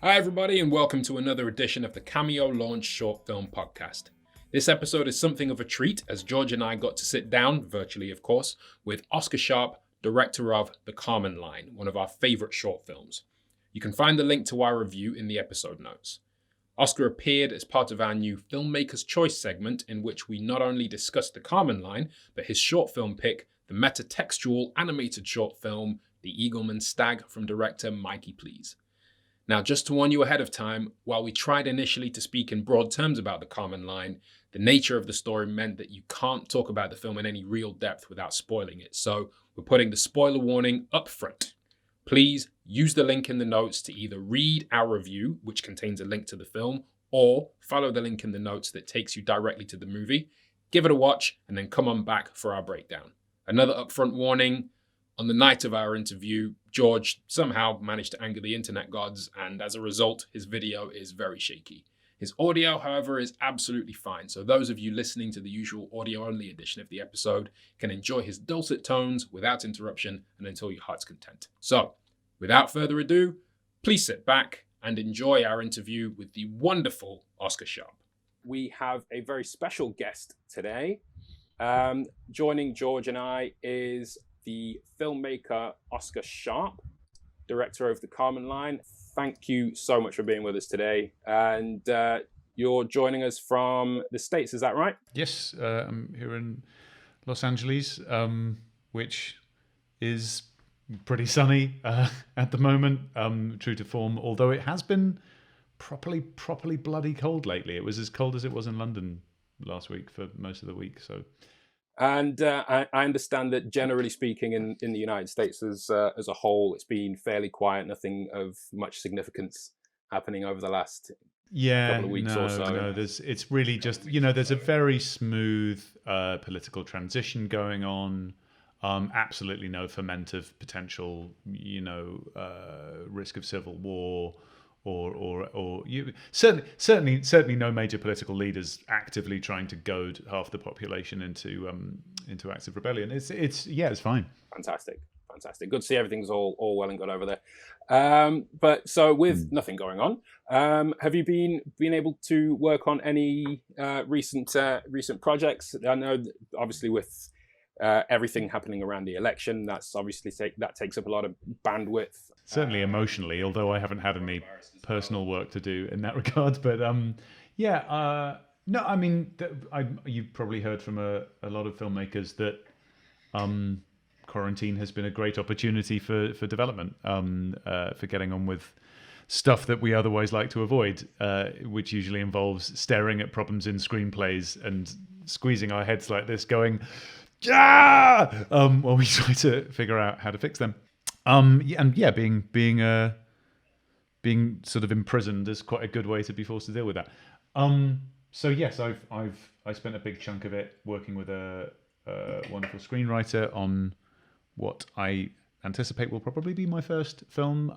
Hi everybody and welcome to another edition of the Cameo Launch Short Film Podcast. This episode is something of a treat as George and I got to sit down, virtually of course, with Oscar Sharp, director of The Kármán Line, one of our favourite short films. You can find the link to our review in the episode notes. Oscar appeared as part of our new Filmmaker's Choice segment in which we not only discussed The Kármán Line, but his short film pick, the metatextual animated short film, The Eagleman Stag from director Mikey Please. Now, just to warn you ahead of time, while we tried initially to speak in broad terms about The Kármán Line, the nature of the story meant that you can't talk about the film in any real depth without spoiling it, so we're putting the spoiler warning up front. Please use the link in the notes to either read our review, which contains a link to the film, or follow the link in the notes that takes you directly to the movie. Give it a watch, and then come on back for our breakdown. Another upfront warning. On the night of our interview, George somehow managed to anger the internet gods, and as a result, his video is very shaky. His audio, however, is absolutely fine, so those of you listening to the usual audio-only edition of the episode can enjoy his dulcet tones without interruption and until your heart's content. So, without further ado, please sit back and enjoy our interview with the wonderful Oscar Sharp. We have a very special guest today. Joining George and I is the filmmaker Oscar Sharp, director of The Kármán Line. Thank you so much for being with us today. And you're joining us from the States, is that right? Yes, I'm here in Los Angeles, which is pretty sunny at the moment, true to form, although it has been properly bloody cold lately. It was as cold as it was in London last week for most of the week, so... And I understand that generally speaking in the United States as a whole, it's been fairly quiet, nothing of much significance happening over the last couple of weeks or so. No, it's really just, there's a very smooth political transition going on. Absolutely no ferment of potential, risk of civil war. Or you certainly no major political leaders actively trying to goad half the population into active rebellion. It's fine. Fantastic. Good to see everything's all well and good over there. But so with nothing going on, have you been able to work on any recent projects? I know obviously with everything happening around the election, that's obviously that takes up a lot of bandwidth. Certainly emotionally, although I haven't had any personal work to do in that regard. But no, I mean, you've probably heard from a lot of filmmakers that quarantine has been a great opportunity for development, for getting on with stuff that we otherwise like to avoid, which usually involves staring at problems in screenplays and squeezing our heads like this, going, while we try to figure out how to fix them. Being sort of imprisoned is quite a good way to be forced to deal with that. So yes, I spent a big chunk of it working with a wonderful screenwriter on what I anticipate will probably be my first film,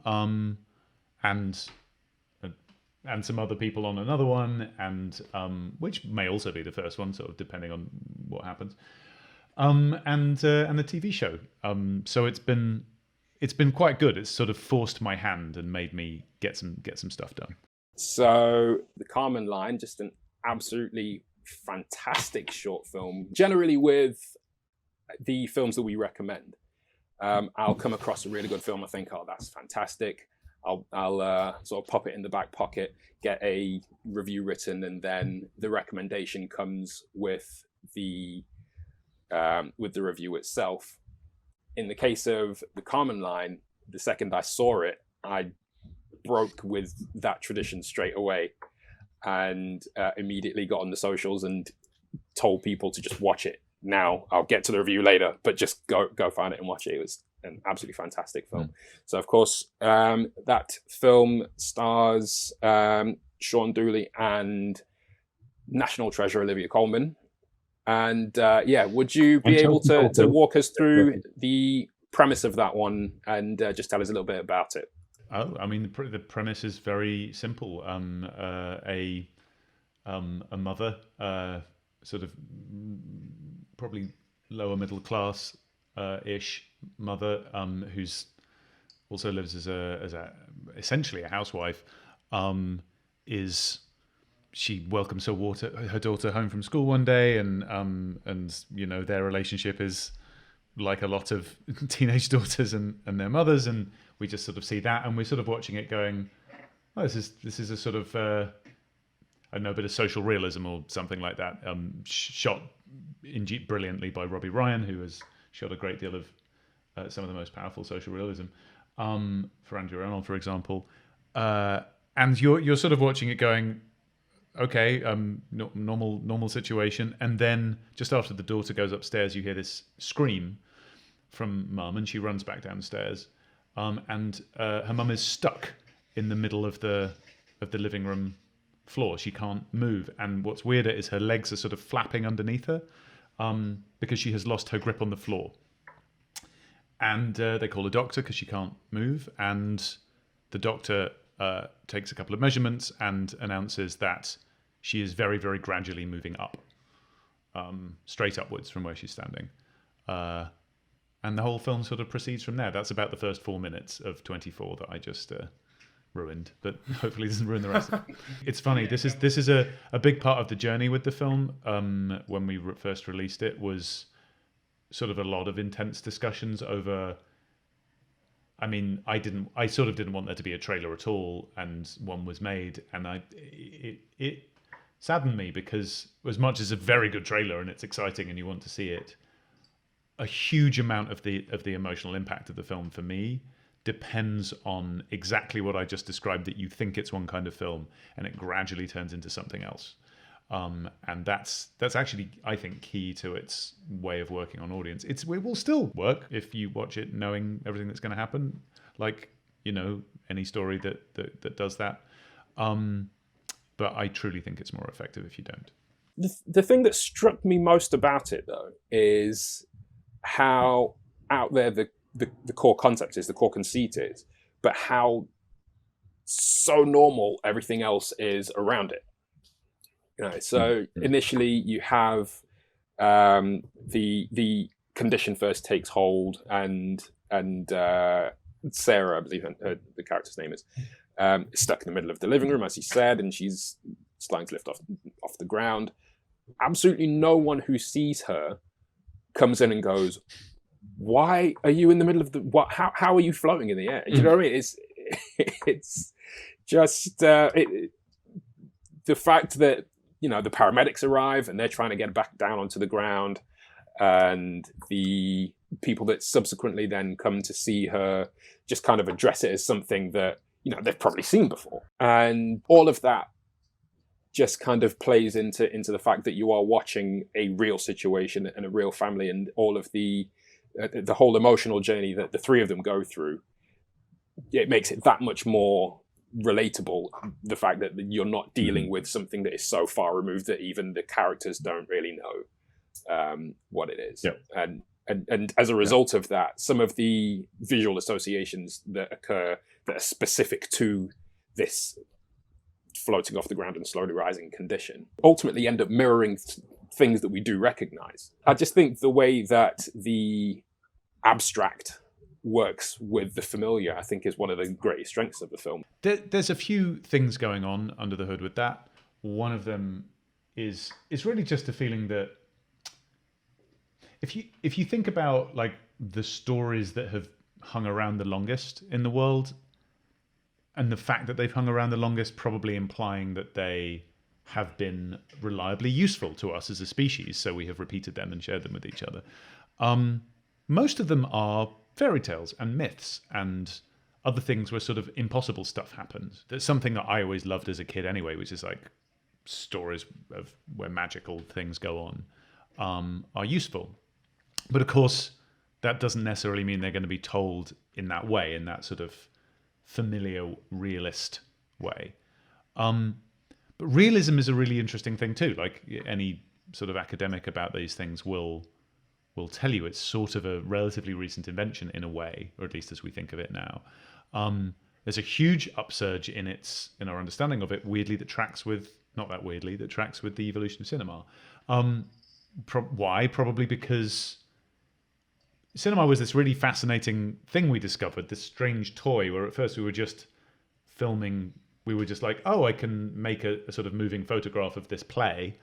and some other people on another one, and which may also be the first one, sort of depending on what happens. And the TV show. So it's been quite good. It's sort of forced my hand and made me get some stuff done. So The Kármán Line, just an absolutely fantastic short film. Generally with the films that we recommend, I'll come across a really good film. I think, oh, that's fantastic. I'll sort of pop it in the back pocket, get a review written, and then the recommendation comes with the review itself. In the case of The Kármán Line, the second I saw it, I broke with that tradition straight away and immediately got on the socials and told people to just watch it now. I'll get to the review later, but just go find it and watch it. It was an absolutely fantastic film. So, of course, that film stars Shaun Dooley and National Treasure Olivia Colman. And would you be able to walk us through the premise of that one and just tell us a little bit about it? Oh, I mean, the premise is very simple. A mother, sort of probably lower middle class ish mother, who's also lives as a essentially a housewife, is she welcomes her daughter home from school one day, and their relationship is like a lot of teenage daughters and their mothers, and we just sort of see that, and we're sort of watching it going, oh, this is a sort of I don't know, a bit of social realism or something like that, shot brilliantly by Robbie Ryan, who has shot a great deal of some of the most powerful social realism, for Andrew Arnold, for example, and you're sort of watching it going, okay, normal situation, and then just after the daughter goes upstairs, you hear this scream from mum, and she runs back downstairs, and her mum is stuck in the middle of the living room floor. She can't move, and what's weirder is her legs are sort of flapping underneath her, because she has lost her grip on the floor. And they call a doctor because she can't move, and the doctor takes a couple of measurements and announces that she is very, very gradually moving up, straight upwards from where she's standing. And the whole film sort of proceeds from there. That's about the first 4 minutes of 24 that I just ruined, but hopefully it doesn't ruin the rest of it. It's funny, this is a big part of the journey with the film. When we first released it, was sort of a lot of intense discussions over, I sort of didn't want there to be a trailer at all, and one was made, and it saddened me, because as much as a very good trailer and it's exciting and you want to see it, a huge amount of the emotional impact of the film for me depends on exactly what I just described, that you think it's one kind of film and it gradually turns into something else. And that's actually, I think, key to its way of working on audience. It will still work if you watch it knowing everything that's going to happen, like, any story that does that. But I truly think it's more effective if you don't. The thing that struck me most about it, though, is how out there the core concept is, the core conceit is, but how so normal everything else is around it. So initially you have the condition first takes hold, and Sarah, I believe the character's name is stuck in the middle of the living room, as he said, and she's starting to lift off the ground. Absolutely no one who sees her comes in and goes, "Why are you in the middle of the what? How are you floating in the air?" You know what I mean? It's just the fact that the paramedics arrive and they're trying to get back down onto the ground, and the people that subsequently then come to see her just kind of address it as something that they've probably seen before, and all of that just kind of plays into the fact that you are watching a real situation and a real family, and all of the whole emotional journey that the three of them go through. It makes it that much more relatable, the fact that you're not dealing with something that is so far removed that even the characters don't really know what it is. Yep. And as a result of that, some of the visual associations that occur that are specific to this floating off the ground and slowly rising condition ultimately end up mirroring things that we do recognize. I just think the way that the abstract works with the familiar, I think, is one of the greatest strengths of the film. There's a few things going on under the hood with that. One of them is really just a feeling that if you think about like the stories that have hung around the longest in the world, and the fact that they've hung around the longest probably implying that they have been reliably useful to us as a species, so we have repeated them and shared them with each other. Most of them are fairy tales and myths and other things where sort of impossible stuff happens. That's something that I always loved as a kid anyway, which is like stories of where magical things go on are useful. But of course, that doesn't necessarily mean they're going to be told in that way, in that sort of familiar, realist way. But realism is a really interesting thing too. Like any sort of academic about these things will tell you, it's sort of a relatively recent invention in a way, or at least as we think of it now. There's a huge upsurge in our understanding of it, weirdly, that tracks with the evolution of cinema. Why? Probably because cinema was this really fascinating thing we discovered, this strange toy where at first we were just filming We were just like, oh, I can make a sort of moving photograph of this play.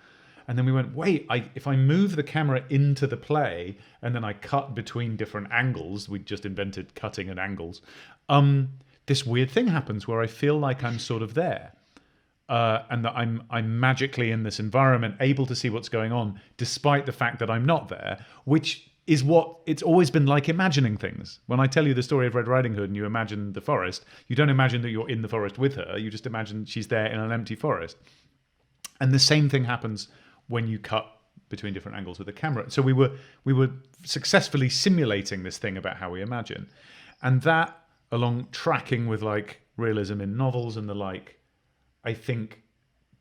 And then we went, wait, if I move the camera into the play and then I cut between different angles, we just invented cutting at angles, this weird thing happens where I feel like I'm sort of there. And that I'm magically in this environment, able to see what's going on, despite the fact that I'm not there, which is what it's always been like imagining things. When I tell you the story of Red Riding Hood and you imagine the forest, you don't imagine that you're in the forest with her, you just imagine she's there in an empty forest. And the same thing happens when you cut between different angles with the camera. So we were successfully simulating this thing about how we imagine. And that, along tracking with like realism in novels and the like, I think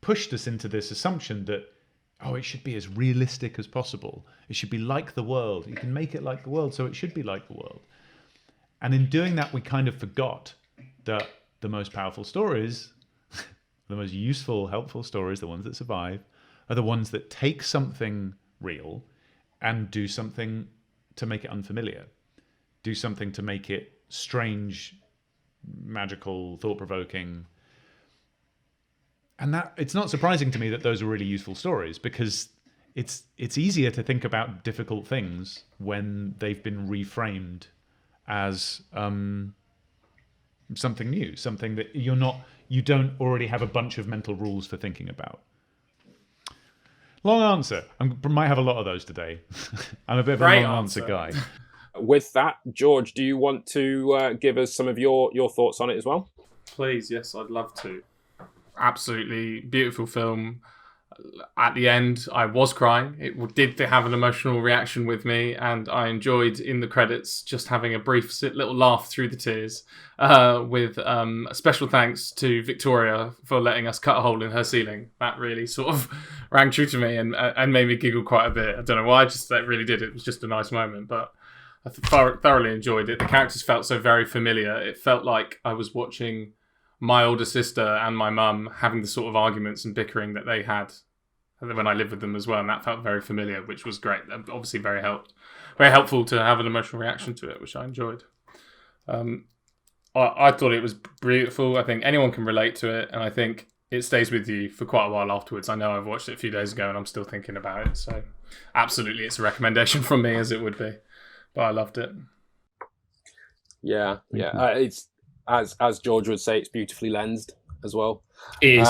pushed us into this assumption that, oh, it should be as realistic as possible. It should be like the world. You can make it like the world, so it should be like the world. And in doing that, we kind of forgot that the most powerful stories, the most useful, helpful stories, the ones that survive, are the ones that take something real and do something to make it unfamiliar. Do something to make it strange, magical, thought-provoking. And that it's not surprising to me that those are really useful stories, because it's easier to think about difficult things when they've been reframed as something new, something that you don't already have a bunch of mental rules for thinking about. Long answer. I might have a lot of those today. I'm a bit of a long answer guy. With that, George, do you want to give us some of your thoughts on it as well? Please, yes, I'd love to. Absolutely beautiful film. At the end, I was crying. It did have an emotional reaction with me, and I enjoyed in the credits just having a brief little laugh through the tears. With a special thanks to Victoria for letting us cut a hole in her ceiling. That really sort of rang true to me and made me giggle quite a bit. I don't know why, that really did. It was just a nice moment, but I thoroughly enjoyed it. The characters felt so very familiar. It felt like I was watching my older sister and my mum having the sort of arguments and bickering that they had when I lived with them as well, and that felt very familiar, which was great. Obviously very helpful to have an emotional reaction to it, which I enjoyed. I thought it was beautiful. I think anyone can relate to it, and I think it stays with you for quite a while afterwards. I know I've watched it a few days ago and I'm still thinking about it, so absolutely it's a recommendation from me, as it would be. But I loved it. Yeah. It's as George would say, it's beautifully lensed as well. It is.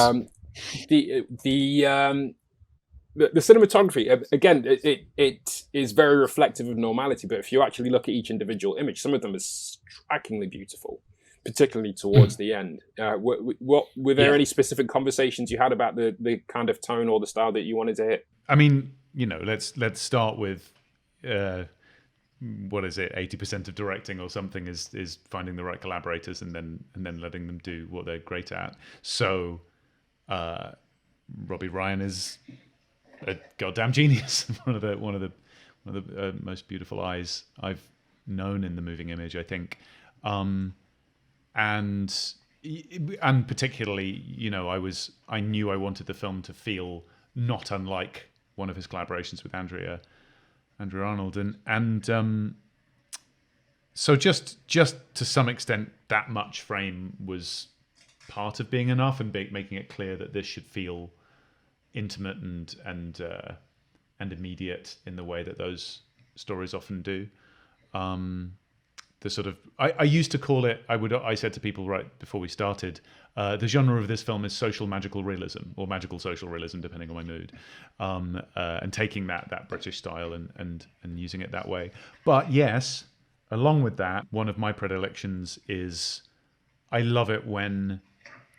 The cinematography, again, it is very reflective of normality, but if you actually look at each individual image, some of them are strikingly beautiful, particularly towards the end. Were there any specific conversations you had about the kind of tone or the style that you wanted to hit? I mean, let's start with what is it? 80% of directing or something is finding the right collaborators and then letting them do what they're great at. So Robbie Ryan is a goddamn genius. one of the most beautiful eyes I've known in the moving image, I think. And particularly, I knew I wanted the film to feel not unlike one of his collaborations with Andrea Arnold, and so just to some extent, that much frame was part of being enough, and making it clear that this should feel intimate and immediate in the way that those stories often do. The sort of I used to call it. I said to people right before we started, the genre of this film is social magical realism, or magical social realism, depending on my mood, and taking that British style and using it that way. But yes, along with that, one of my predilections is I love it when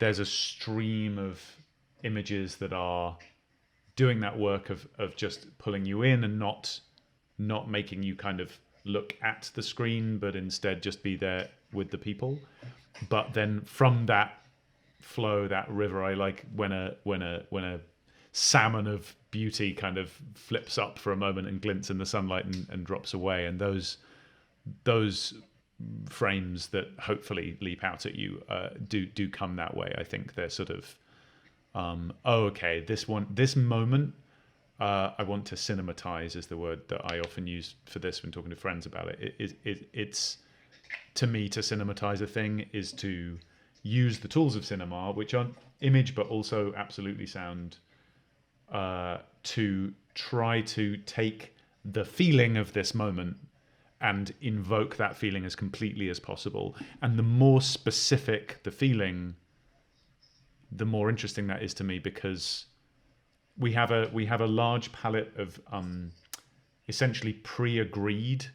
there's a stream of images that are doing that work of just pulling you in and not making you kind of look at the screen, but instead just be there with the people. But then from that flow, that river, I like when a salmon of beauty kind of flips up for a moment and glints in the sunlight and drops away, and those frames that hopefully leap out at you do come that way. I think they're sort of okay, this moment I want to cinematize is the word that I often use for this when talking to friends about it. It's to me, to cinematize a thing is to use the tools of cinema, which are image but also absolutely sound, to try to take the feeling of this moment and invoke that feeling as completely as possible. And the more specific the feeling, the more interesting that is to me, because we have a large palette of essentially pre-agreed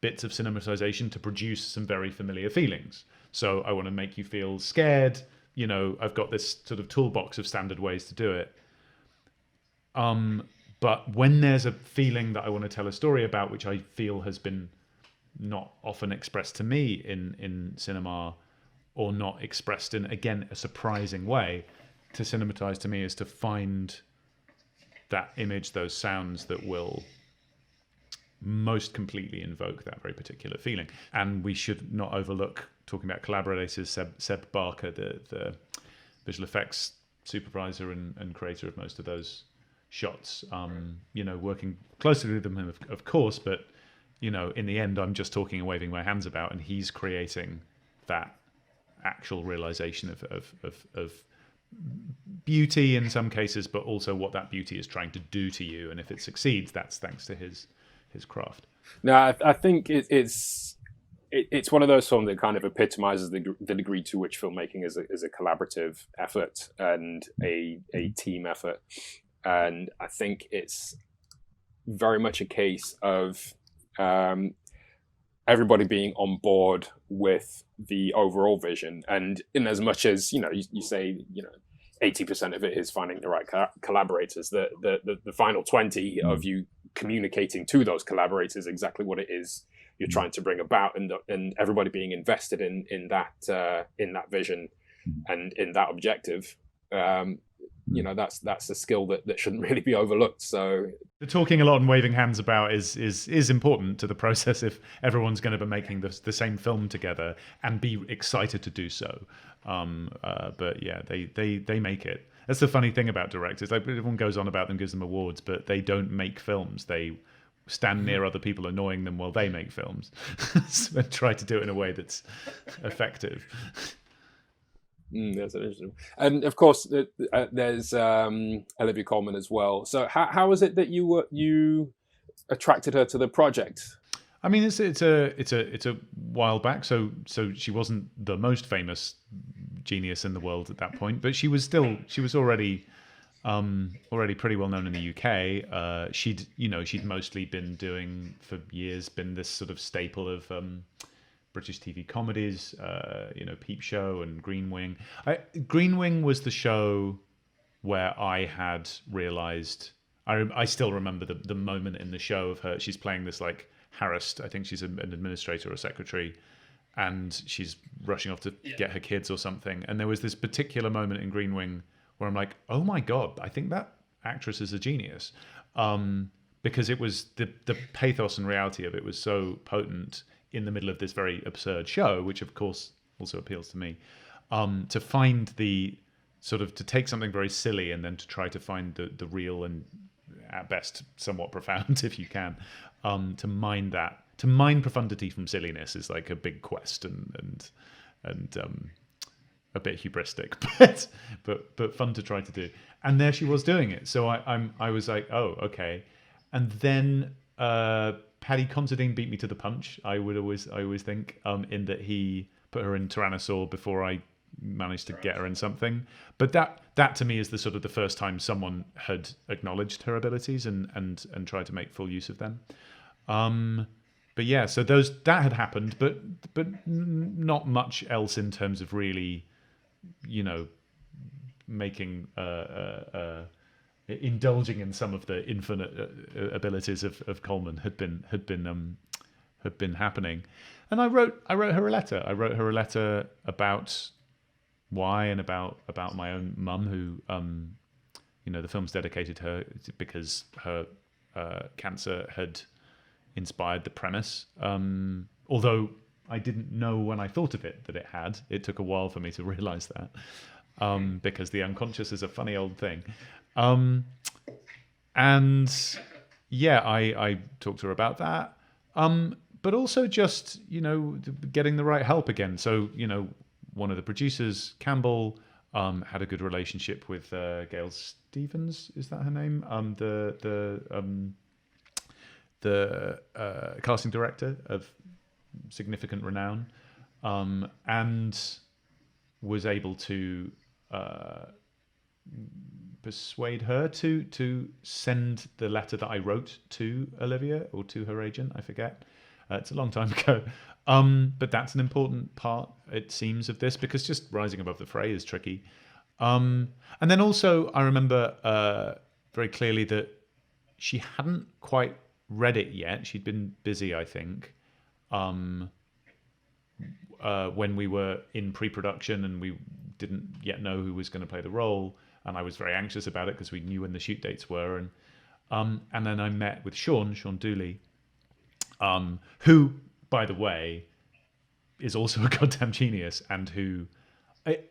bits of cinematization to produce some very familiar feelings. So I want to make you feel scared. You know, I've got this sort of toolbox of standard ways to do it. But when there's a feeling that I want to tell a story about, which I feel has been not often expressed to me in cinema, or not expressed in, again, a surprising way, to cinematize to me is to find that image, those sounds that will most completely invoke that very particular feeling. And we should not overlook, talking about collaborators, Seb Barker, the visual effects supervisor and creator of most of those shots, you know, working closely with them, of course, but, you know, in the end, I'm just talking and waving my hands about, and he's creating that actual realization of beauty in some cases, but also what that beauty is trying to do to you. And if it succeeds, that's thanks to his craft. No, I think it's one of those films that kind of epitomizes the degree to which filmmaking is a collaborative effort and a team effort. And I think it's very much a case of everybody being on board with the overall vision. And in as much as, you know, you say, you know, 80% of it is finding the right collaborators, the final 20 of you communicating to those collaborators exactly what it is you're trying to bring about, and everybody being invested in that vision and in that objective. You know, that's a skill that shouldn't really be overlooked. So the talking a lot and waving hands about is important to the process if everyone's going to be making the same film together and be excited to do so. But yeah, they make it. That's the funny thing about directors. Like, everyone goes on about them, gives them awards, but they don't make films. They stand near other people annoying them while they make films and try to do it in a way that's effective. That's interesting. And of course, there's Olivia Colman as well. So how is it that you attracted her to the project? I mean, it's a while back. So she wasn't the most famous genius in the world at that point, but she was already pretty well known in the UK. She'd mostly been doing for years this sort of staple of British TV comedies, Peep Show and Green Wing. Green Wing was the show where I had realised. I still remember the moment in the show of her. She's playing this like harassed. I think she's an administrator or secretary, and she's rushing off to get her kids or something. And there was this particular moment in Green Wing where I'm like, oh my god, I think that actress is a genius, because it was the pathos and reality of it was so potent in the middle of this very absurd show, which of course also appeals to me, to find the sort of, to take something very silly and then to try to find the real and at best somewhat profound, if you can, to mine profundity from silliness is like a big quest and a bit hubristic, but fun to try to do. And there she was doing it. So I was like, oh, okay. And then Paddy Considine beat me to the punch. I always think, in that he put her in Tyrannosaur before I managed to get her in something. But that to me is the sort of the first time someone had acknowledged her abilities and tried to make full use of them. But yeah, so that had happened, but not much else in terms of really, making indulging in some of the infinite abilities of Colman had been happening. And I wrote her a letter. I wrote her a letter about why, and about my own mum, who the film's dedicated to her because her cancer had inspired the premise. Although I didn't know when I thought of it that it had. It took a while for me to realize that, because the unconscious is a funny old thing. And yeah, I talked to her about that. But also just, getting the right help again. So, one of the producers, Campbell, had a good relationship with Gail Stevens. Is that her name? The casting director of significant renown, and was able to persuade her to send the letter that I wrote to Olivia, or to her agent, I forget. It's a long time ago. But that's an important part, it seems, of this, because just rising above the fray is tricky. And then also, I remember very clearly that she hadn't quite read it yet. She'd been busy, I think, when we were in pre-production, and we didn't yet know who was going to play the role. And I was very anxious about it because we knew when the shoot dates were. And then I met with Shaun Dooley, who, by the way, is also a goddamn genius, and who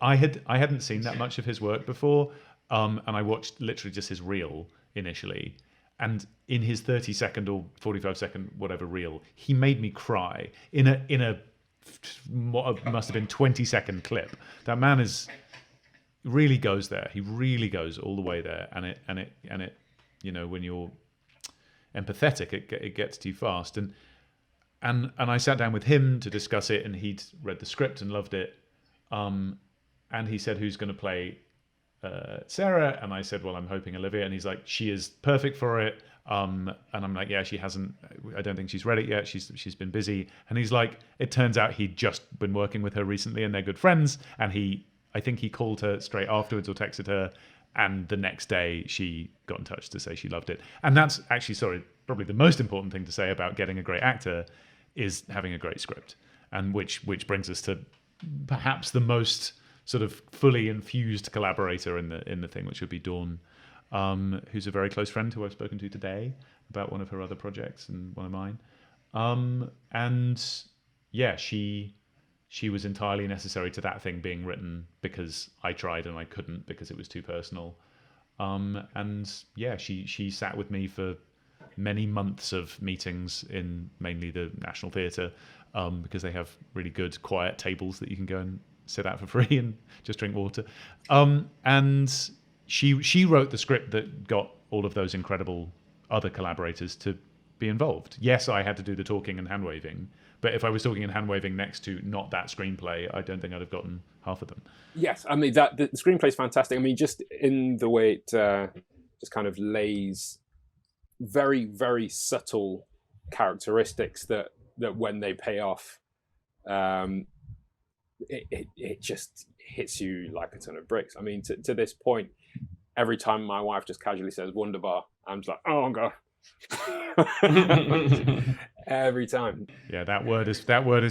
I hadn't seen that much of his work before, and I watched literally just his reel initially, and in his 30-second or 45-second whatever reel, he made me cry in a what must have been 20-second clip. That man really goes there. He really goes all the way there, and it you know, when you're empathetic, it gets to you fast. And I sat down with him to discuss it, and he'd read the script and loved it. And he said, "Who's going to play Sarah?" And I said, "Well, I'm hoping Olivia." And he's like, "She is perfect for it." And I'm like, "Yeah, she hasn't. I don't think she's read it yet. She's been busy." And he's like, "It turns out he'd just been working with her recently, and they're good friends." And I think he called her straight afterwards or texted her, and the next day she got in touch to say she loved it. And that's actually, probably the most important thing to say about getting a great actor is having a great script, and which brings us to perhaps the most sort of fully infused collaborator in the thing, which would be Dawn, who's a very close friend who I've spoken to today about one of her other projects and one of mine. And yeah, she was entirely necessary to that thing being written, because I tried and I couldn't because it was too personal. And yeah, she sat with me for many months of meetings in mainly the National Theatre, because they have really good quiet tables that you can go and sit at for free and just drink water. And she wrote the script that got all of those incredible other collaborators to be involved. Yes, I had to do the talking and hand waving, but if I was talking and hand waving next to not that screenplay, I don't think I'd have gotten half of them. Yes, I mean the screenplay is fantastic. I mean, just in the way it just kind of lays very, very subtle characteristics that when they pay off, it just hits you like a ton of bricks. I mean, to this point, every time my wife just casually says "Wunderbar," I'm just like, "Oh God." Every time. Yeah, that word is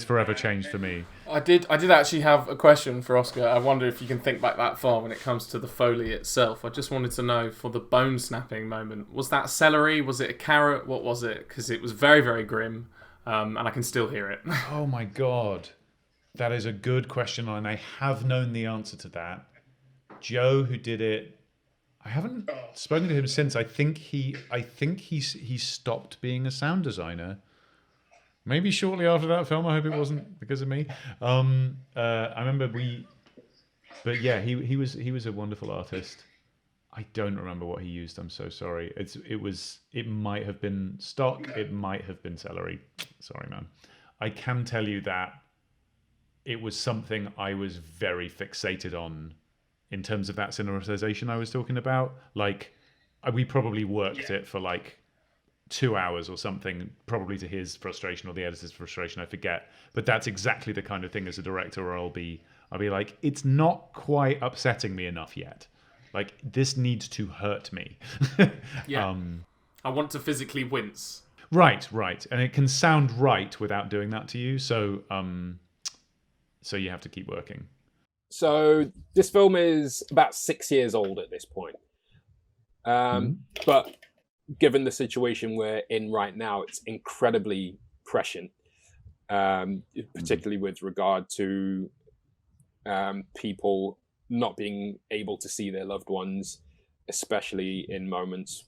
forever changed for me. I did actually have a question for Oscar. I wonder if you can think back that far when it comes to the Foley itself. I just wanted to know, for the bone snapping moment, was that celery? Was it a carrot? What was it? Because it was very, very grim, and I can still hear it. Oh my God. That is a good question, and I have known the answer to that. Joe, who did it, I haven't spoken to him since. I think he stopped being a sound designer. Maybe shortly after that film. I hope it wasn't because of me. I remember but yeah, he was a wonderful artist. I don't remember what he used. I'm so sorry. It might have been stock. It might have been celery. Sorry, man. I can tell you that it was something I was very fixated on in terms of that cinematization I was talking about. Like, we probably worked it for like 2 hours or something, probably to his frustration or the editor's frustration, I forget. But that's exactly the kind of thing as a director where I'll be like, it's not quite upsetting me enough yet. Like, this needs to hurt me. Yeah. I want to physically wince. Right. And it can sound right without doing that to you. So you have to keep working. So this film is about 6 years old at this point. But given the situation we're in right now, it's incredibly prescient, particularly with regard to people not being able to see their loved ones, especially in moments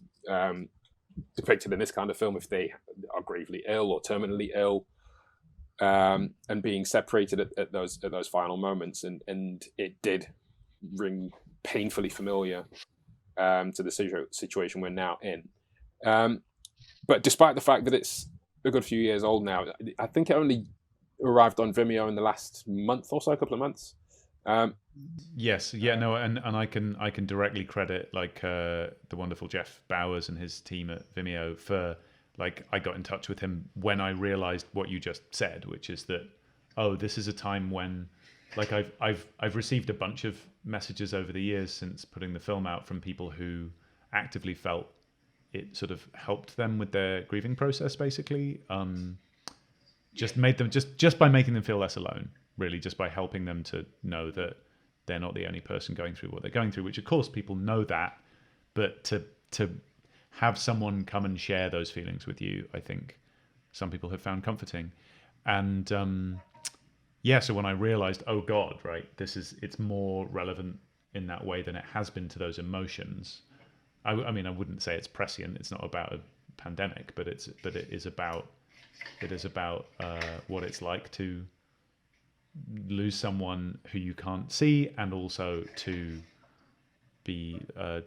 depicted in this kind of film, if they are gravely ill or terminally ill. and being separated at those final moments, and it did ring painfully familiar to the situation we're now in. But despite the fact that it's a good few years old now, I think it only arrived on Vimeo in the last month or so, a couple of months. Yes, yeah, no, and I can directly credit like the wonderful Jeff Bowers and his team at Vimeo for, like, I got in touch with him when I realized what you just said, which is that, oh, this is a time when, like, I've received a bunch of messages over the years since putting the film out from people who actively felt it sort of helped them with their grieving process, basically. Just made them just by making them feel less alone, really, just by helping them to know that they're not the only person going through what they're going through, which of course people know that, but to have someone come and share those feelings with you, I think some people have found comforting. And so when I realized, oh God, right, it's more relevant in that way than it has been to those emotions. I mean, I wouldn't say it's prescient. It's not about a pandemic, but it is about what it's like to lose someone who you can't see, and also to be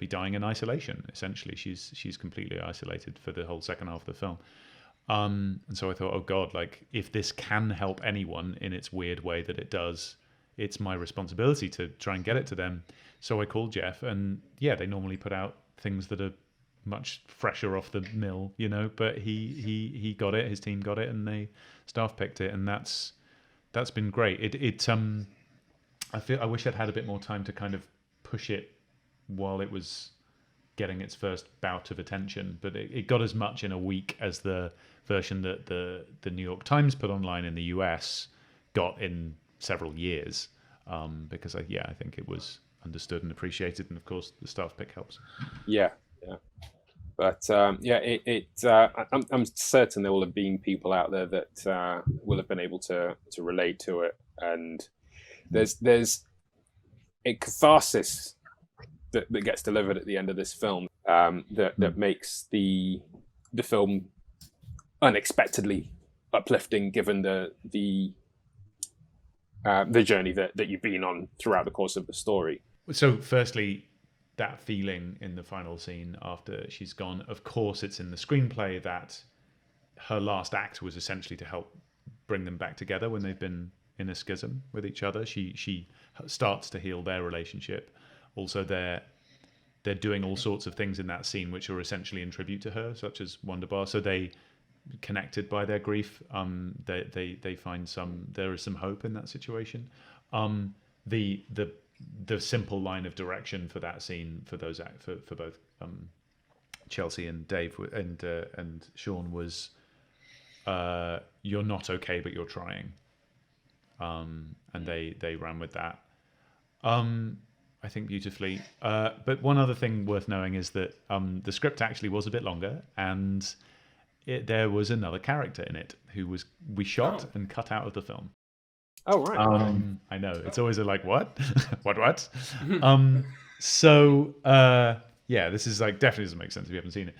dying in isolation. Essentially, she's completely isolated for the whole second half of the film. And so I thought, oh God, like, if this can help anyone in its weird way that it does, it's my responsibility to try and get it to them. So I called Jeff, and yeah, they normally put out things that are much fresher off the mill, you know, but he got it, his team got it, and staff picked it, and that's been great. I wish I'd had a bit more time to kind of push it while it was getting its first bout of attention, but it got as much in a week as the version that the New York Times put online in the US got in several years, because I think it was understood and appreciated, and of course the staff pick helps. Yeah. But I'm certain there will have been people out there that will have been able to relate to it, and there's a catharsis that gets delivered at the end of this film that makes the film unexpectedly uplifting, given the journey that you've been on throughout the course of the story. So firstly, that feeling in the final scene after she's gone, of course it's in the screenplay that her last act was essentially to help bring them back together when they've been in a schism with each other. She starts to heal their relationship. Also, they're doing all sorts of things in that scene which are essentially in tribute to her, such as Wonderbar. So they connected by their grief. They find there is some hope in that situation. The simple line of direction for that scene for both Chelsea and Dave and Shaun was, "You're not okay, but you're trying," and they ran with that. I think beautifully. But one other thing worth knowing is that the script actually was a bit longer, and there was another character in it who we shot and cut out of the film. Oh, right. I know. It's always like, what? what? This is like, definitely doesn't make sense if you haven't seen it.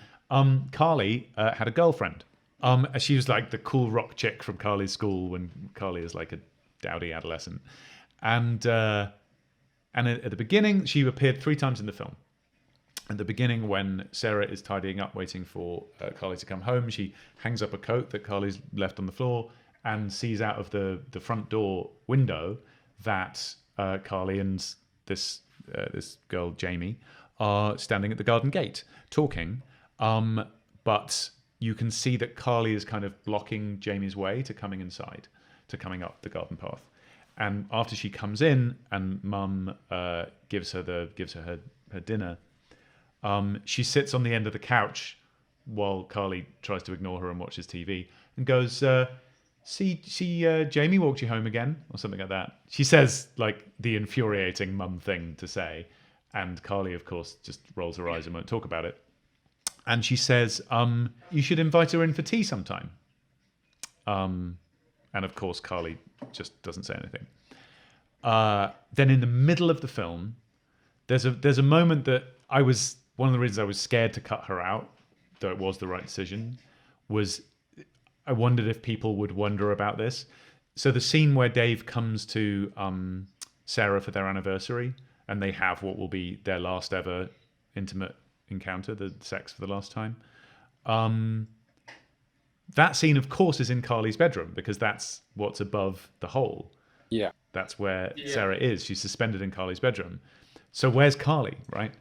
Carly had a girlfriend. She was like the cool rock chick from Carly's school when Carly is like a dowdy adolescent. And at the beginning, she appeared 3 times in the film. At the beginning, when Sarah is tidying up, waiting for Carly to come home, she hangs up a coat that Carly's left on the floor and sees out of the front door window that Carly and this girl, Jamie, are standing at the garden gate talking. But you can see that Carly is kind of blocking Jamie's way to coming inside, to coming up the garden path. And after she comes in and Mum gives her her dinner, she sits on the end of the couch while Carly tries to ignore her and watches TV and goes, See, Jamie walked you home again, or something like that. She says, like, the infuriating mum thing to say, and Carly, of course, just rolls her eyes and won't talk about it. And she says, you should invite her in for tea sometime. And of course, Carly just doesn't say anything. Then in the middle of the film, there's a moment that one of the reasons I was scared to cut her out, though it was the right decision, was I wondered if people would wonder about this. So the scene where Dave comes to Sarah for their anniversary, and they have what will be their last ever intimate encounter, the sex for the last time. That scene, of course, is in Carly's bedroom because that's what's above the hole. Yeah. That's where Sarah is. She's suspended in Carly's bedroom. So where's Carly, right?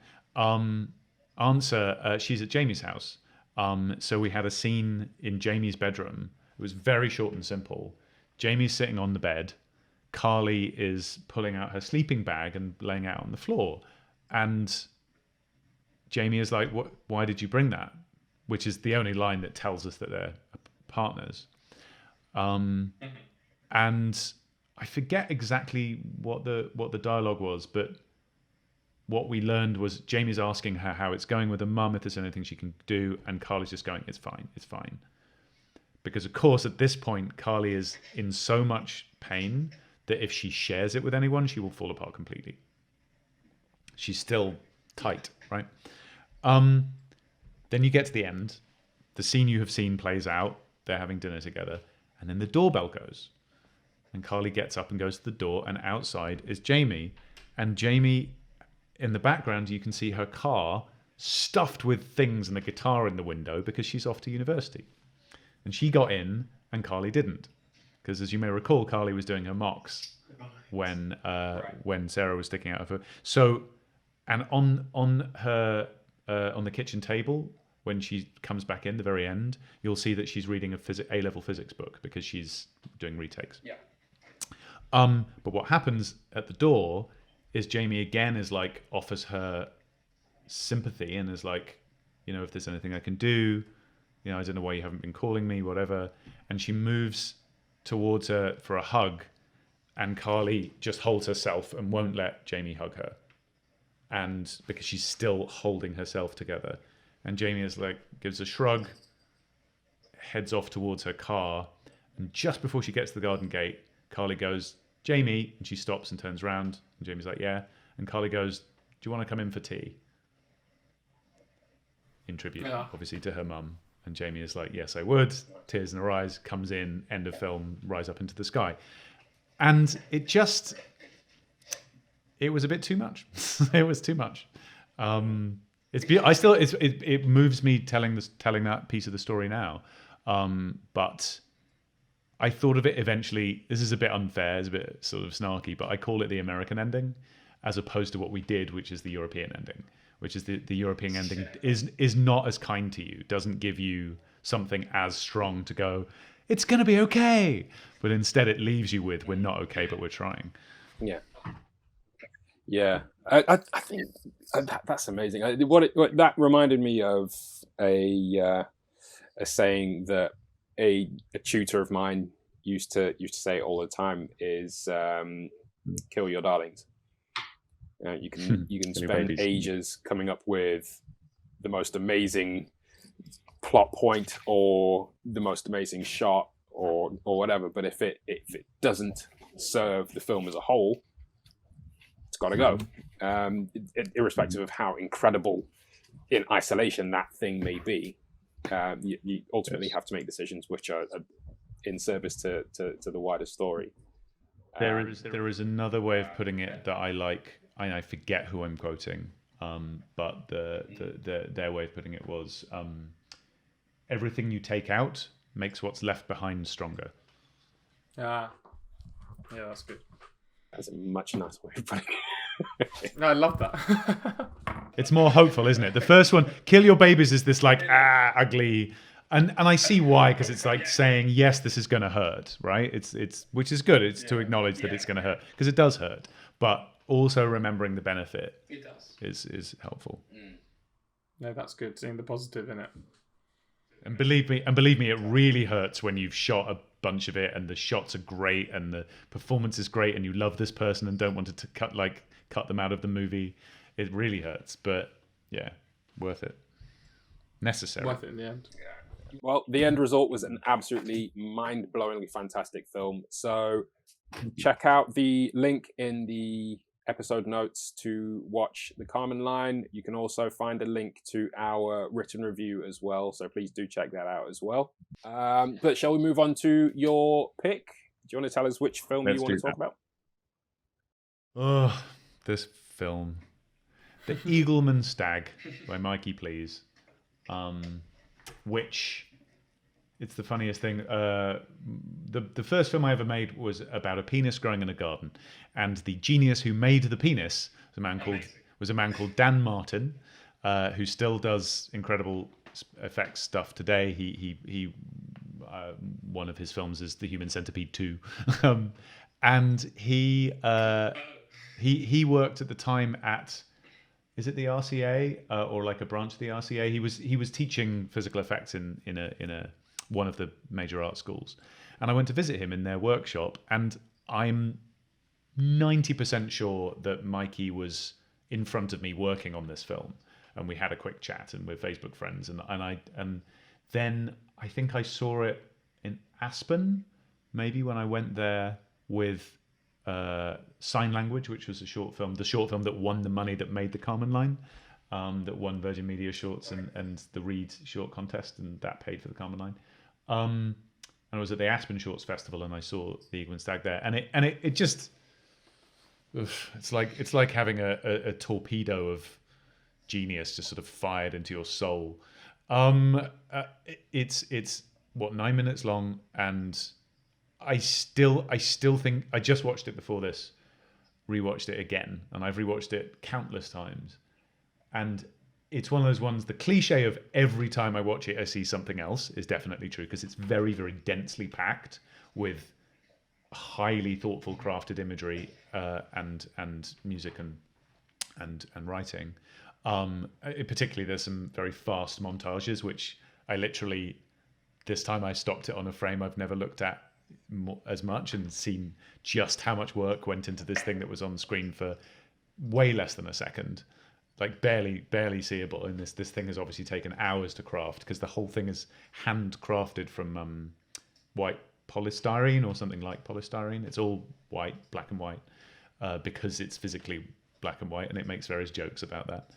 Answer, she's at Jamie's house. So we had a scene in Jamie's bedroom. It was very short and simple. Jamie's sitting on the bed. Carly is pulling out her sleeping bag and laying out on the floor. And Jamie is like, why did you bring that? Which is the only line that tells us that they're partners. And I forget exactly what the dialogue was, but what we learned was Jamie's asking her how it's going with her mum, if there's anything she can do, and Carly's just going, it's fine. Because, of course, at this point, Carly is in so much pain that if she shares it with anyone, she will fall apart completely. She's still tight, right? Then you get to the end. The scene you have seen plays out. They're having dinner together. And then the doorbell goes. And Carly gets up and goes to the door. And outside is Jamie. And Jamie, in the background, you can see her car stuffed with things and a guitar in the window because she's off to university. And she got in and Carly didn't. Because as you may recall, Carly was doing her mocks when Sarah was sticking out of her. So, and on the kitchen table, when she comes back in the very end, you'll see that she's reading a A-level physics book because she's doing retakes. Yeah. But what happens at the door is Jamie again is like offers her sympathy and is like, if there's anything I can do, I don't know why you haven't been calling me, whatever. And she moves towards her for a hug, and Carly just holds herself and won't let Jamie hug her. And because she's still holding herself together. And Jamie is like, gives a shrug, heads off towards her car. And just before she gets to the garden gate, Carly goes, Jamie, and she stops and turns around. And Jamie's like, yeah. And Carly goes, do you want to come in for tea? In tribute, obviously, to her mum. And Jamie is like, yes, I would. Tears in her eyes, comes in, end of film, rise up into the sky. And it was a bit too much. It was too much. It moves me telling that piece of the story now. But I thought of it eventually. This is a bit unfair, it's a bit sort of snarky, but I call it the American ending, as opposed to what we did, which is the European ending. Which is the European ending is not as kind to you, doesn't give you something as strong to go, it's going to be okay. But instead it leaves you with, we're not okay, but we're trying. Yeah. Yeah. I think that's amazing. That reminded me of a saying that a tutor of mine used to say all the time is kill your darlings. You can spend ages coming up with the most amazing plot point or the most amazing shot or whatever, but if it doesn't serve the film as a whole, it's got to go. Irrespective of how incredible in isolation that thing may be, you ultimately have to make decisions which are in service to the wider story. There is another way of putting it that I like. I forget who I'm quoting, but their way of putting it was, everything you take out makes what's left behind stronger. Yeah, that's good. That's a much nicer way of putting it. No, I love that. It's more hopeful, isn't it? The first one, kill your babies, is this like, ugly... And I see why, because it's like saying, yes, this is going to hurt, right? It's which is good. It's to acknowledge that it's going to hurt, because it does hurt. But also remembering the benefit is helpful. No, that's good. Seeing the positive in it. And believe me, it really hurts when you've shot a bunch of it and the shots are great and the performance is great and you love this person and don't want to cut them out of the movie. It really hurts, but yeah, worth it. Necessary. Worth it in the end. Well, the end result was an absolutely mind-blowingly fantastic film. So check out the link in the episode notes to watch the Kármán Line. You can also find a link to our written review as well, so please do check that out as well. But shall we move on to your pick? Do you want to tell us which film you want to talk about? Oh, this film, The Eagleman Stag by Mikey Please, which, it's the funniest thing. The first film I ever made was about a penis growing in a garden, and the genius who made the penis was a man called Dan Martin, who still does incredible effects stuff today. He one of his films is The Human Centipede 2, and he worked at the time at, is it the RCA or like a branch of the RCA? He was teaching physical effects in a one of the major art schools, and I went to visit him in their workshop, and I'm 90% sure that Mikey was in front of me working on this film, and we had a quick chat, and we're Facebook friends, and then I think I saw it in Aspen, maybe when I went there with Sign Language, which was the short film that won the money that made the Kármán Line, that won Virgin Media Shorts and the Reed Short Contest, and that paid for the Kármán Line. And I was at the Aspen Shorts Festival, and I saw the Eagleman Stag there, and it just, it's like having a torpedo of genius just sort of fired into your soul. It's what, 9 minutes long, and I still think, I just watched it before this, rewatched it again, and I've rewatched it countless times, and it's one of those ones, the cliche of every time I watch it I see something else is definitely true, because it's very, very densely packed with highly thoughtful crafted imagery and music and writing. Particularly there's some very fast montages, which I literally, this time I stopped it on a frame I've never looked at as much, and seen just how much work went into this thing that was on screen for way less than a second, like barely seeable. And this thing has obviously taken hours to craft, because the whole thing is handcrafted from white polystyrene or something like polystyrene. It's all white, black and white, because it's physically black and white, and it makes various jokes about that.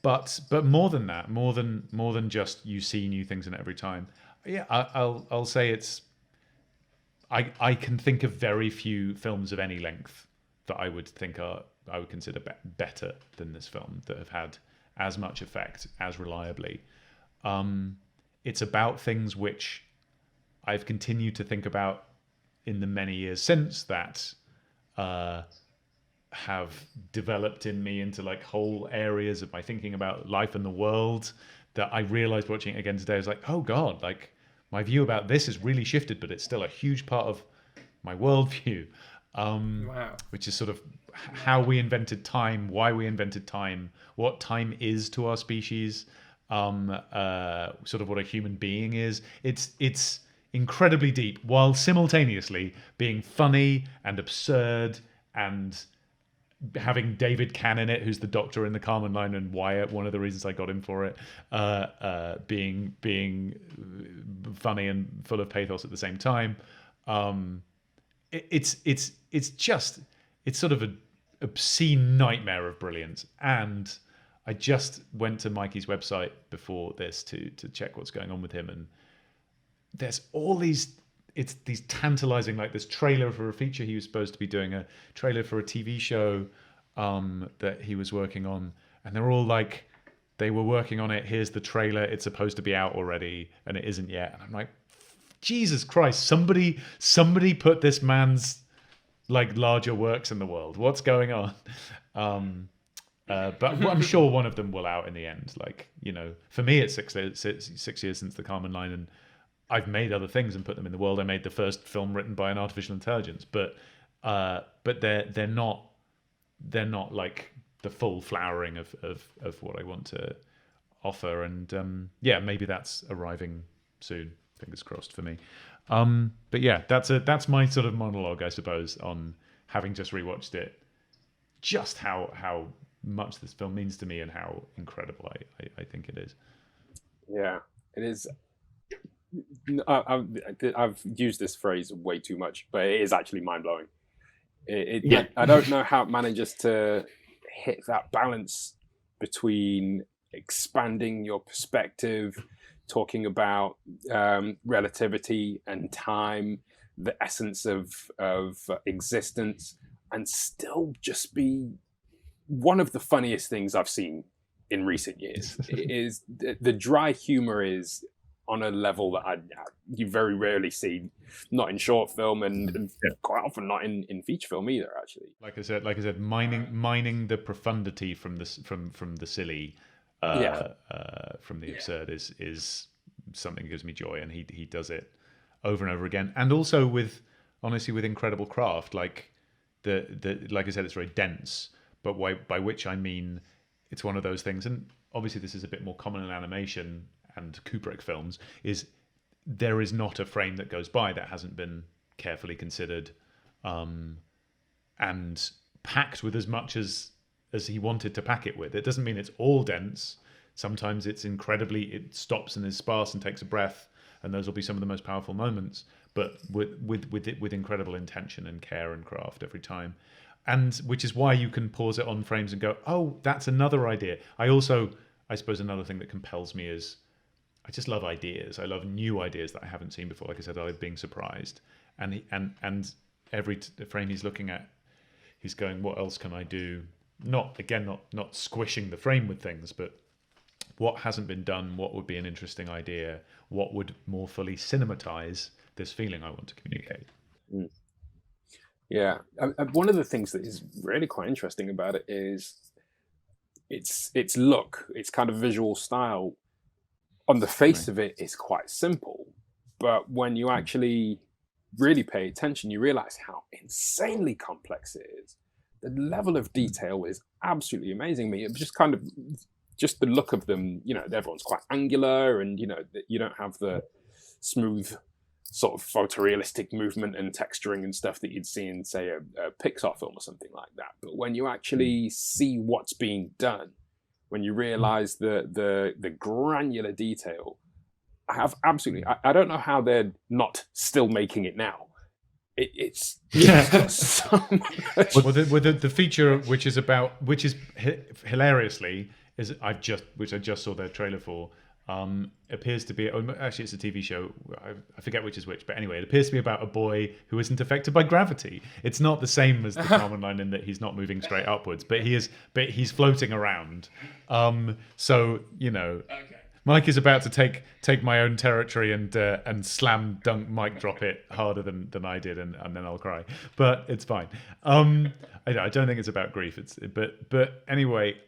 But more than that, more than just you see new things in it every time. Yeah, I'll say it's. I can think of very few films of any length that I would consider better than this film, that have had as much effect as reliably. It's about things which I've continued to think about in the many years since, that have developed in me into like whole areas of my thinking about life and the world, that I realized watching it again today. I was like, oh God, like my view about this has really shifted, but it's still a huge part of my worldview. Wow. Which is sort of how we invented time, why we invented time, what time is to our species, sort of what a human being is. It's incredibly deep, while simultaneously being funny and absurd, and having David Cann in it, who's the doctor in the Kármán Line, and Wyatt, one of the reasons I got him for it, being funny and full of pathos at the same time. It's sort of an obscene nightmare of brilliance. And I just went to Mikey's website before this to check what's going on with him, and there's all these tantalizing, like this trailer for a feature he was supposed to be doing, a trailer for a TV show that he was working on, and they're all like, they were working on it, here's the trailer, it's supposed to be out already, and it isn't yet. And I'm like, Jesus Christ, somebody put this man's like larger works in the world. What's going on? But I'm sure one of them will out in the end. Like, you know, for me, it's 6 years since the Kármán Line, and I've made other things and put them in the world. I made the first film written by an artificial intelligence, but they're not like the full flowering of what I want to offer. And yeah, maybe that's arriving soon. Fingers crossed for me. But yeah, that's my sort of monologue, I suppose, on having just rewatched it. Just how much this film means to me, and how incredible I think it is. Yeah, it is. I've used this phrase way too much, but it is actually mind-blowing. I don't know how it manages to hit that balance between expanding your perspective, talking about relativity and time, the essence of existence, and still just be one of the funniest things I've seen in recent years. It is the dry humor is on a level that you very rarely see, not in short film and quite often not in feature film either. Actually, like I said, mining the profundity from the silly, from the absurd is something that gives me joy, and he does it over and over again, and also with incredible craft. Like like I said, it's very dense, but by which I mean it's one of those things, and obviously this is a bit more common in animation and Kubrick films, is there is not a frame that goes by that hasn't been carefully considered and packed with as much as he wanted to pack it with. It doesn't mean it's all dense. Sometimes it stops and is sparse and takes a breath, and those will be some of the most powerful moments, but with incredible intention and care and craft every time. And which is why you can pause it on frames and go, oh, that's another idea. I suppose another thing that compels me is I just love ideas. I love new ideas that I haven't seen before. Like I said, I like being surprised. And every frame he's looking at, he's going, what else can I do? Not squishing the frame with things, but what hasn't been done? What would be an interesting idea? What would more fully cinematize this feeling I want to communicate? Mm. Yeah. One of the things that is really quite interesting about it is its look, its kind of visual style. On the face of it, it's quite simple, but when you actually really pay attention, you realize how insanely complex it is. The level of detail is absolutely amazing. Me, it was just the look of them. Everyone's quite angular, and you don't have the smooth sort of photorealistic movement and texturing and stuff that you'd see in, say, a Pixar film or something like that. But when you actually see what's being done, when you realize the granular detail, I don't know how they're not still making it now. It's so much. Well, the feature which is hilariously I just saw their trailer for, appears to be, actually it's a TV show, I forget which is which, but anyway, it appears to be about a boy who isn't affected by gravity. It's not the same as the Kármán Line in that he's not moving straight upwards, but he's floating around. So okay. Mike is about to take my own territory and slam dunk mic drop it harder than I did, and then I'll cry. But it's fine. I don't think it's about grief. But anyway,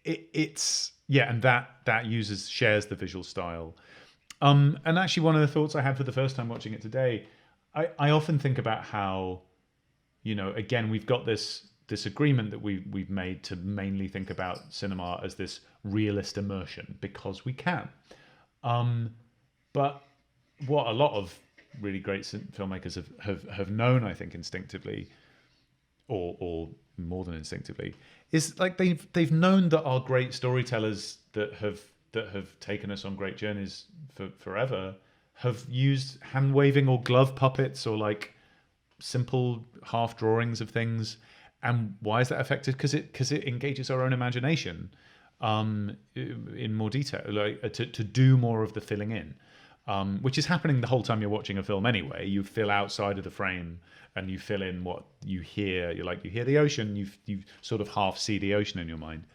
it's and that shares the visual style. And actually, one of the thoughts I had for the first time watching it today, I often think about how, again, we've got this agreement that we've made to mainly think about cinema as this realist immersion because we can. But what a lot of really great filmmakers have known, I think, instinctively, or more than instinctively, is like they've known that our great storytellers that have taken us on great journeys forever have used hand waving or glove puppets or like simple half drawings of things. And why is that effective? Because it engages our own imagination in more detail, like to do more of the filling in, which is happening the whole time you're watching a film anyway. You fill outside of the frame and you fill in what you hear. You hear the ocean, you sort of half see the ocean in your mind.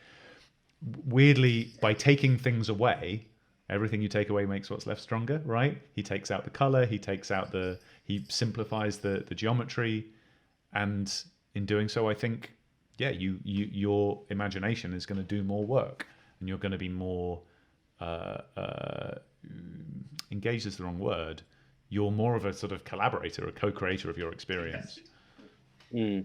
Weirdly, by taking things away, everything you take away makes what's left stronger, right? He takes out the color, he simplifies the geometry, and in doing so, I think, your imagination is going to do more work, and you're going to be more engaged is the wrong word. You're more of a sort of collaborator, a co-creator of your experience. Mm.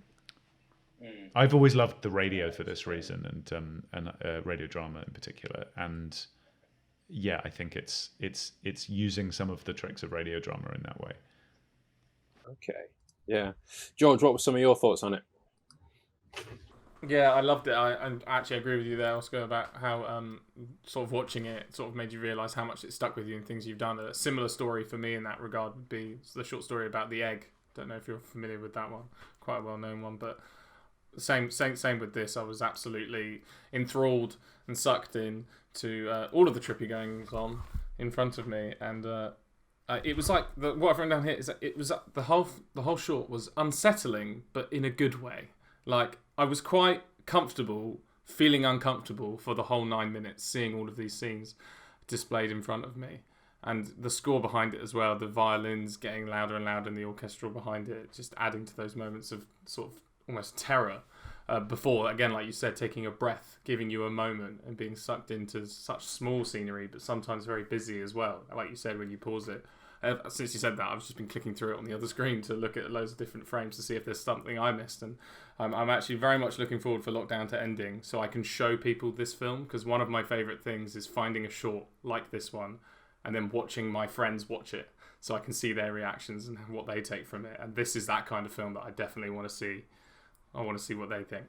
I've always loved the radio for this reason, and radio drama in particular. And I think it's using some of the tricks of radio drama in that way. Okay. Yeah. George, what were some of your thoughts on it? Yeah, I loved it. I actually agree with you there, Oscar, about how sort of watching it sort of made you realise how much it stuck with you and things you've done. A similar story for me in that regard would be the short story about the egg Don't know if you're familiar with that one. Quite a well-known one, but same with this. I was absolutely enthralled and sucked in to all of the trippy goings on in front of me, and it was like what I've written down here is that it was the whole short was unsettling, but in a good way. Like, I was quite comfortable, feeling uncomfortable for the whole 9 minutes, seeing all of these scenes displayed in front of me. And the score behind it as well, the violins getting louder and louder and the orchestral behind it, just adding to those moments of sort of almost terror. Before, again, like you said, taking a breath, giving you a moment and being sucked into such small scenery, but sometimes very busy as well. Like you said, when you pause it. Since you said that, I've just been clicking through it on the other screen to look at loads of different frames to see if there's something I missed. And I'm actually very much looking forward for lockdown to ending so I can show people this film, because one of my favourite things is finding a short like this one and then watching my friends watch it so I can see their reactions and what they take from it. And this is that kind of film that I definitely want to see. I want to see what they think.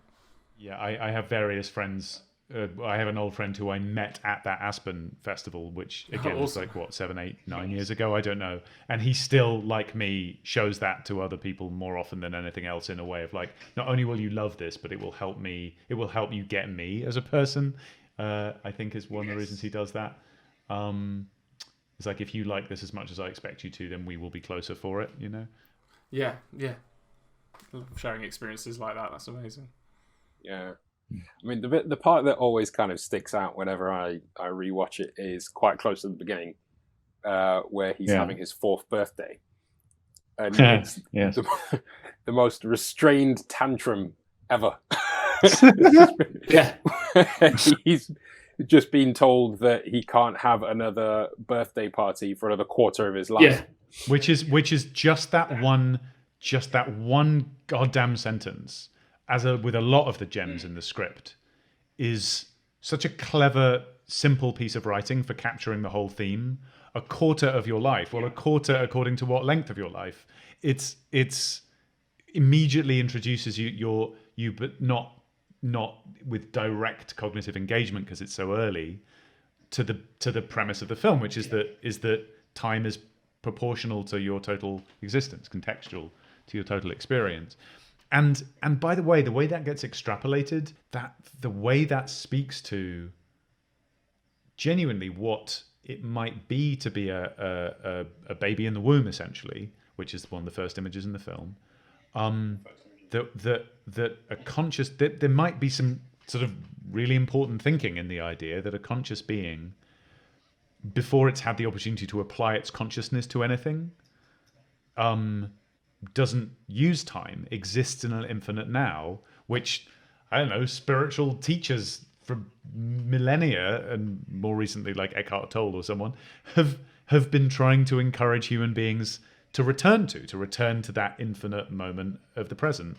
Yeah, I have various friends. I have an old friend who I met at that Aspen festival, which again was like, what, 7, 8, 9 years ago? I don't know. And he still, like me, shows that to other people more often than anything else, in a way of like, not only will you love this, but it will help you get me as a person, I think is one of the reasons he does that. It's like, if you like this as much as I expect you to, then we will be closer for it, you know? Yeah. Sharing experiences like that, that's amazing. Yeah. I mean, the part that always kind of sticks out whenever I rewatch it is quite close to the beginning, where he's having his 4th birthday. And it's the most restrained tantrum ever. Yeah. He's just been told that he can't have another birthday party for another quarter of his life. Yeah. Which is just that one goddamn sentence, with a lot of the gems in the script, is such a clever, simple piece of writing for capturing the whole theme. A quarter of your life. Well, a quarter according to what length of your life? It's immediately introduces you, but not with direct cognitive engagement, because it's so early, to the premise of the film, which is that time is proportional to your total existence, contextual to your total experience. And by the way that gets extrapolated, the way that speaks to genuinely what it might be to be a baby in the womb, essentially, which is one of the first images in the film. That a conscious, that there might be some sort of really important thinking in the idea that a conscious being, before it's had the opportunity to apply its consciousness to anything, doesn't use time, exists in an infinite now, which, I don't know, spiritual teachers for millennia, and more recently like Eckhart Tolle or someone, have been trying to encourage human beings to return to that infinite moment of the present,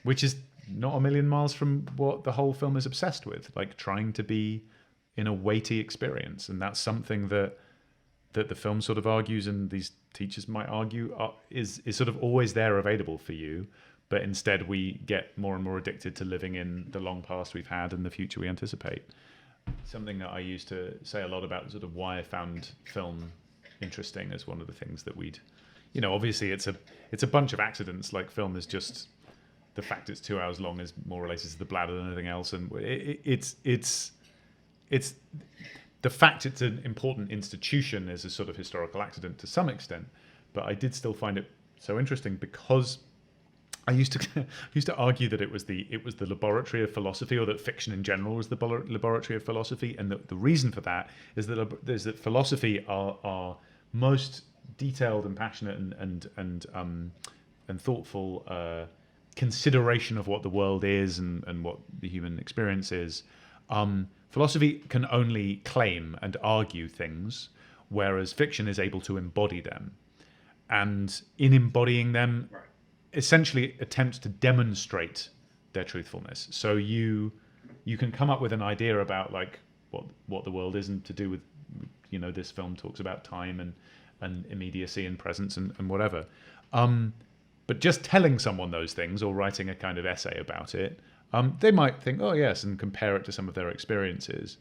which is not a million miles from what the whole film is obsessed with, like trying to be in a weighty experience. And that's something that the film sort of argues, and these teachers might argue, is sort of always there, available for you, but instead we get more and more addicted to living in the long past we've had and the future we anticipate. Something that I used to say a lot about sort of why I found film interesting as one of the things that we'd, obviously it's a bunch of accidents. Like, film is just, the fact it's 2 hours long is more related to the bladder than anything else, and it's the fact it's an important institution is a sort of historical accident to some extent. But I did still find it so interesting because I used to argue that it was the laboratory of philosophy, or that fiction in general was the laboratory of philosophy, and the reason for that is that philosophy are most detailed and passionate and thoughtful consideration of what the world is and what the human experience is. Philosophy can only claim and argue things, whereas fiction is able to embody them, and in embodying them, essentially attempts to demonstrate their truthfulness. So you can come up with an idea about like what the world is, and to do with, this film talks about time and immediacy and presence and whatever. But just telling someone those things, or writing a kind of essay about it, they might think, oh yes, and compare it to some of their experiences,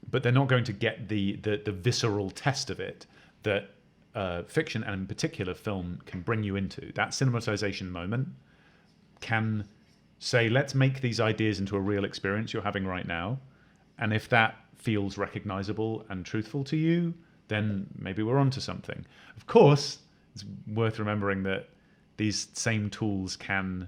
but they're not going to get the visceral test of it that fiction, and in particular film, can bring you into. That cinematization moment can say, let's make these ideas into a real experience you're having right now. And if that feels recognizable and truthful to you, then maybe we're onto something. Of course, it's worth remembering that these same tools can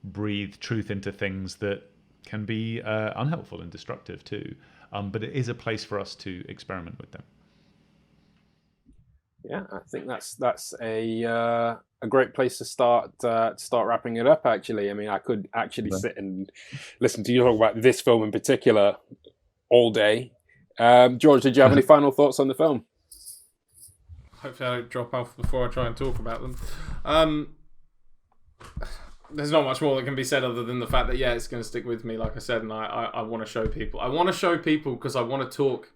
breathe truth into things that can be unhelpful and destructive too. But it is a place for us to experiment with them. Yeah, I think that's a great place to start wrapping it up. Actually, I mean, I could actually sit and listen to you talk about this film in particular all day. George, did you have any final thoughts on the film? Hopefully I don't drop off before I try and talk about them. There's not much more that can be said other than the fact that, yeah, it's going to stick with me, like I said, and I want to show people. I want to show people because I want to talk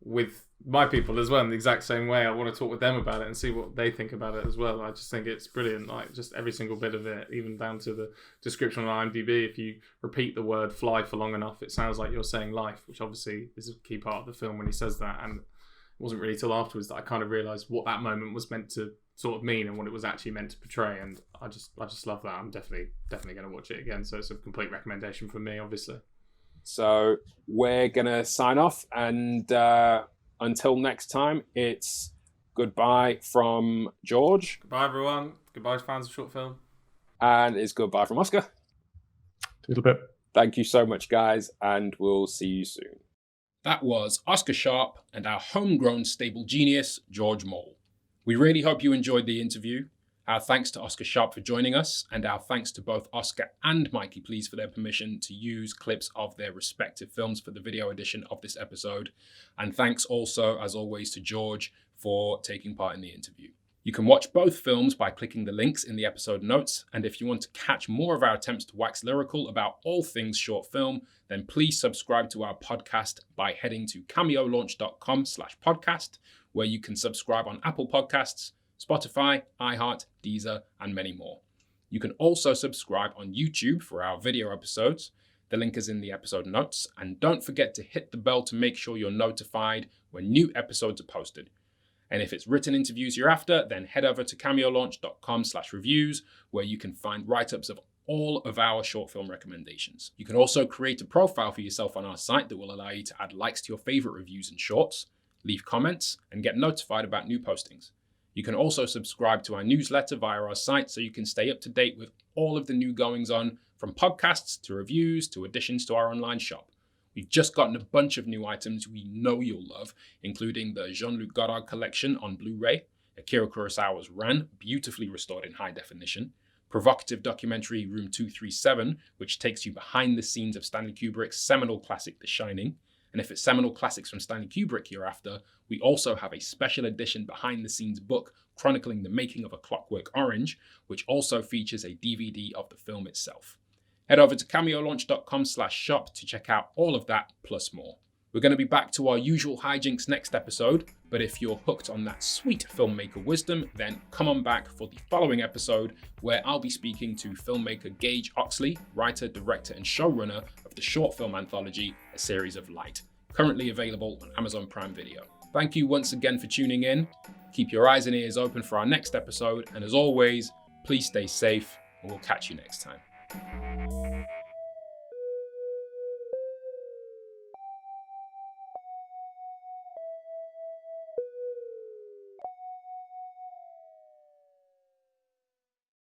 with my people as well in the exact same way. I want to talk with them about it and see what they think about it as well. I just think it's brilliant, like just every single bit of it, even down to the description on IMDb. If you repeat the word fly for long enough, it sounds like you're saying life, which obviously is a key part of the film when he says that. And it wasn't really till afterwards that I kind of realised what that moment was meant to sort of mean and what it was actually meant to portray. And I just love that. I'm definitely going to watch it again. So it's a complete recommendation from me, obviously. So we're going to sign off, and until next time, it's goodbye from George. Goodbye, everyone. Goodbye, fans of short film. And it's goodbye from Oscar. A little bit. Thank you so much, guys, and we'll see you soon. That was Oscar Sharp and our homegrown stable genius, George Mole. We really hope you enjoyed the interview. Our thanks to Oscar Sharp for joining us, and our thanks to both Oscar and Mikey Please for their permission to use clips of their respective films for the video edition of this episode. And thanks also, as always, to George for taking part in the interview. You can watch both films by clicking the links in the episode notes, and if you want to catch more of our attempts to wax lyrical about all things short film, then please subscribe to our podcast by heading to cameolaunch.com/podcast, where you can subscribe on Apple Podcasts, Spotify, iHeart, Deezer, and many more. You can also subscribe on YouTube for our video episodes. The link is in the episode notes, and don't forget to hit the bell to make sure you're notified when new episodes are posted. And if it's written interviews you're after, then head over to cameolaunch.com/reviews, where you can find write-ups of all of our short film recommendations. You can also create a profile for yourself on our site that will allow you to add likes to your favorite reviews and shorts, leave comments, and get notified about new postings. You can also subscribe to our newsletter via our site so you can stay up to date with all of the new goings on, from podcasts to reviews to additions to our online shop. We've just gotten a bunch of new items we know you'll love, including the Jean-Luc Godard collection on Blu-ray, Akira Kurosawa's Ran, beautifully restored in high definition, provocative documentary Room 237, which takes you behind the scenes of Stanley Kubrick's seminal classic The Shining. And if it's seminal classics from Stanley Kubrick you're after, we also have a special edition behind the scenes book chronicling the making of A Clockwork Orange, which also features a DVD of the film itself. Head over to cameolaunch.com/shop to check out all of that plus more. We're going to be back to our usual hijinks next episode, but if you're hooked on that sweet filmmaker wisdom, then come on back for the following episode, where I'll be speaking to filmmaker Gage Oxley, writer, director, and showrunner of the short film anthology A Series of Light, currently available on Amazon Prime Video. Thank you once again for tuning in. Keep your eyes and ears open for our next episode, and as always, please stay safe, and we'll catch you next time.